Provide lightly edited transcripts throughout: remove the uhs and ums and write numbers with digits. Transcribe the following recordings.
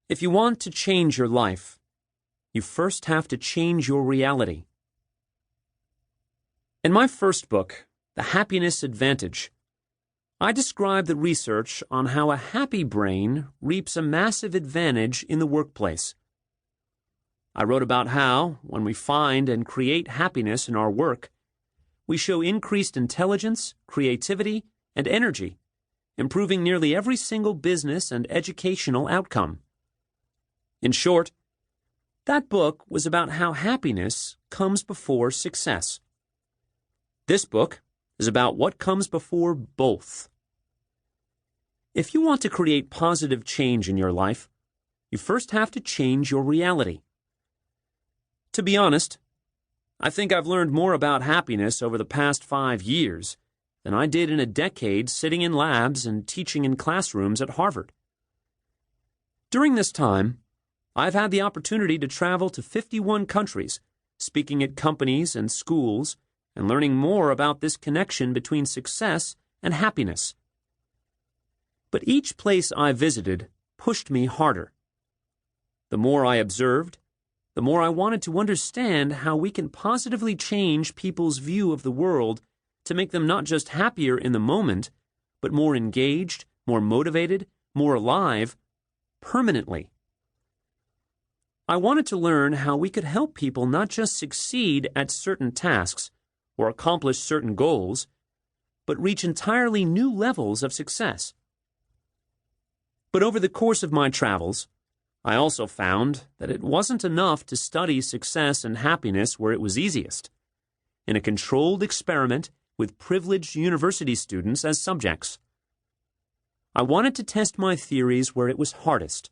If you want to change your life, you first have to change your reality. In my first book, The Happiness Advantage, I describe the research on how a happy brain reaps a massive advantage in the workplace. I wrote about how, when we find and create happiness in our work, we show increased intelligence, creativity, and energy, improving nearly every single business and educational outcome. In short, that book was about how happiness comes before success. This book is about what comes before both. If you want to create positive change in your life, you first have to change your reality. To be honest, I think I've learned more about happiness over the past 5 years than I did in a decade sitting in labs and teaching in classrooms at Harvard. During this time, I've had the opportunity to travel to 51 countries, speaking at companies and schools, and learning more about this connection between success and happiness. But each place I visited pushed me harder. The more I observed, the more I wanted to understand how we can positively change people's view of the world to make them not just happier in the moment, but more engaged, more motivated, more alive, permanently. I wanted to learn how we could help people not just succeed at certain tasks or accomplish certain goals, but reach entirely new levels of success. But over the course of my travels, I also found that it wasn't enough to study success and happiness where it was easiest, in a controlled experiment with privileged university students as subjects. I wanted to test my theories where it was hardest.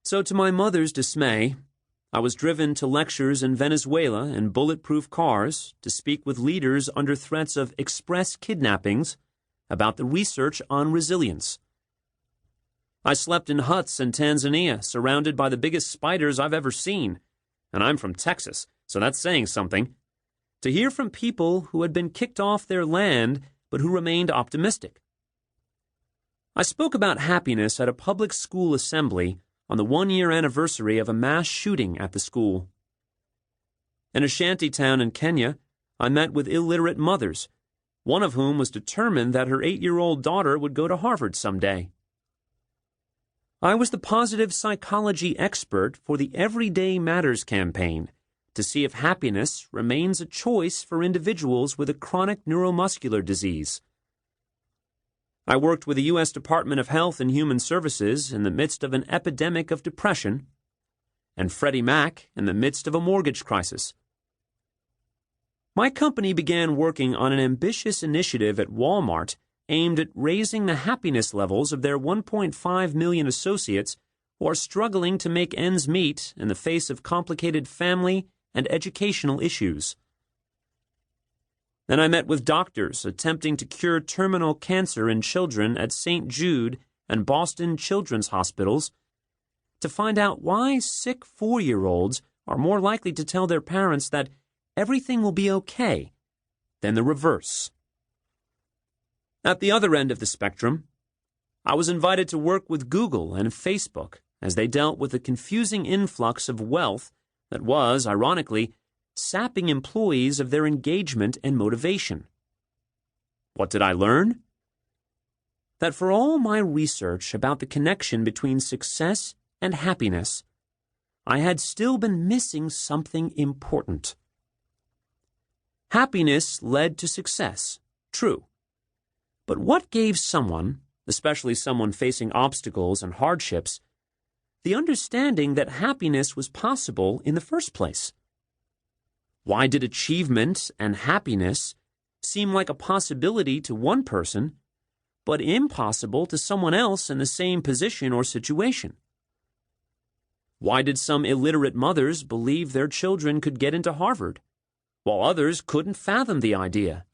So to my mother's dismay, I was driven to lectures in Venezuela in bulletproof cars to speak with leaders under threats of express kidnappings about the research on resilience. I slept in huts in Tanzania surrounded by the biggest spiders I've ever seen, and I'm from Texas, so that's saying something, to hear from people who had been kicked off their land but who remained optimistic. I spoke about happiness at a public school assembly on the 1-year anniversary of a mass shooting at the school. In a shanty town in Kenya, I met with illiterate mothers, one of whom was determined that her 8-year-old daughter would go to Harvard someday. I was the positive psychology expert for the Everyday Matters campaign to see if happiness remains a choice for individuals with a chronic neuromuscular disease. I worked with the U.S. Department of Health and Human Services in the midst of an epidemic of depression, and Freddie Mac in the midst of a mortgage crisis. My company began working on an ambitious initiative at Walmart aimed at raising the happiness levels of their 1.5 million associates who are struggling to make ends meet in the face of complicated family and educational issues. Then I met with doctors attempting to cure terminal cancer in children at St. Jude and Boston Children's Hospitals to find out why sick 4-year-olds are more likely to tell their parents that everything will be okay than the reverse. At the other end of the spectrum, I was invited to work with Google and Facebook as they dealt with the confusing influx of wealth that was, ironically, sapping employees of their engagement and motivation. What did I learn? That for all my research about the connection between success and happiness, I had still been missing something important. Happiness led to success, true. But what gave someone, especially someone facing obstacles and hardships, the understanding that happiness was possible in the first place? Why did achievement and happiness seem like a possibility to one person, but impossible to someone else in the same position or situation? Why did some illiterate mothers believe their children could get into Harvard, while others couldn't fathom the idea?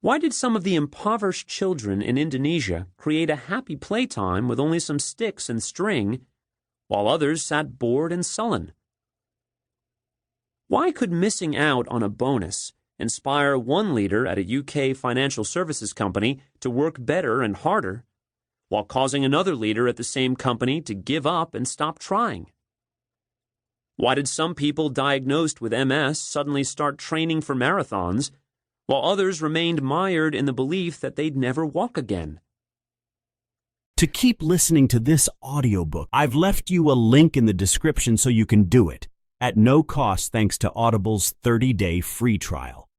Why did some of the impoverished children in Indonesia create a happy playtime with only some sticks and string, while others sat bored and sullen? Why could missing out on a bonus inspire one leader at a UK financial services company to work better and harder, while causing another leader at the same company to give up and stop trying? Why did some people diagnosed with MS suddenly start training for marathons, while others remained mired in the belief that they'd never walk again? To keep listening to this audiobook, I've left you a link in the description so you can do it, at no cost thanks to Audible's 30-day free trial.